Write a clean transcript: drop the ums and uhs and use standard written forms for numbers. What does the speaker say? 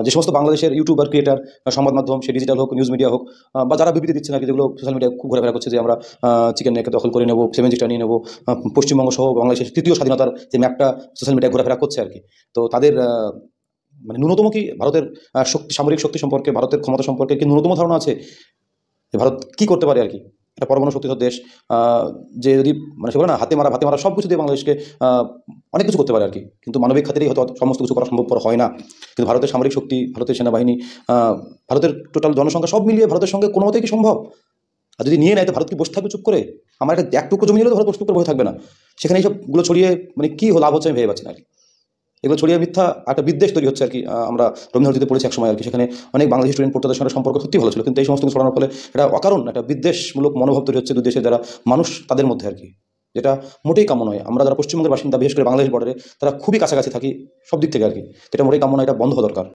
যে সমস্ত বাংলাদেশের ইউটিউবার ক্রিয়েটার সংবাদ মাধ্যম, সে ডিজিটাল হোক, নিউজ মিডিয়া হোক, বা যারা বিবৃতি দিচ্ছে নাকি, যেগুলো সোশ্যাল মিডিয়ায় খুব ঘোরাফেরা করছে যে আমরা চিকেন নেক দখল করে নেবো, 7 নিয়ে নেবো, পশ্চিমবঙ্গ সহ বাংলাদেশের তৃতীয় স্বাধীনতার যে ম্যাপটা সোশ্যাল মিডিয়ায় ঘোরাফেরা করছে আর কি। তো তাদের মানে ন্যূনতম কি ভারতের শক্তি, সামরিক শক্তি সম্পর্কে, ভারতের ক্ষমতা সম্পর্কে কি ন্যূনতম ধারণা আছে যে ভারত কি করতে পারে আর কি? একটা পরমাণু শক্তিধর দেশ, যে যদি মানে সে বলে না হাতে মারা ভাতে মারা সব কিছু দিয়ে বাংলাদেশকে অনেক কিছু করতে পারে আর কি, কিন্তু মানবিক খাতিরেই হয়তো সমস্ত কিছু করা সম্ভবপর হয় না। কিন্তু ভারতের সামরিক শক্তি, ভারতের সেনাবাহিনী, ভারতের টোটাল জনসংখ্যা সব মিলিয়ে ভারতের সঙ্গে কোনো মতেই কি সম্ভব? আর যদি নিয়ে নেয় তো ভারত কি বসে থাকবে চুপ করে? আমার একটা এক টুকরো জমি নিলে তো ভারত বসে চুপ করে বসে থাকবে না। সেখানে এইসবগুলো ছড়িয়ে মানে কি লাভ হচ্ছে আমি ভেবে পাচ্ছি না আর কি। এগুলো ছড়িয়ে মিথ্যা একটা বিদ্বেষ তৈরি হচ্ছে আর কি। আমরা রবীন্দ্রনাথ পড়েছি এক সময় আর কি, সেখানে অনেক বাংলাদেশি স্টুডেন্ট পড়তে, তাদের সঙ্গে সম্পর্ক সত্যি ভালো ছিল, কিন্তু এই সমস্ত কিছু ছড়ানোর ফলে একটা অকারণ একটা বিদ্বেষমূলক মনোভাব তৈরি হচ্ছে দুই দেশের যারা মানুষ তাদের মধ্যে আর কি, যেটা মোটেই কাম্য নয়। আমরা যারা পশ্চিমবঙ্গের বাসিন্দা, বিশেষ করে বাংলাদেশ বর্ডারে, তারা খুবই কাছাকাছি থাকি সব দিক থেকে আর কি, এটা মোটেই কাম্য নয়, এটা বন্ধ হওয়া দরকার।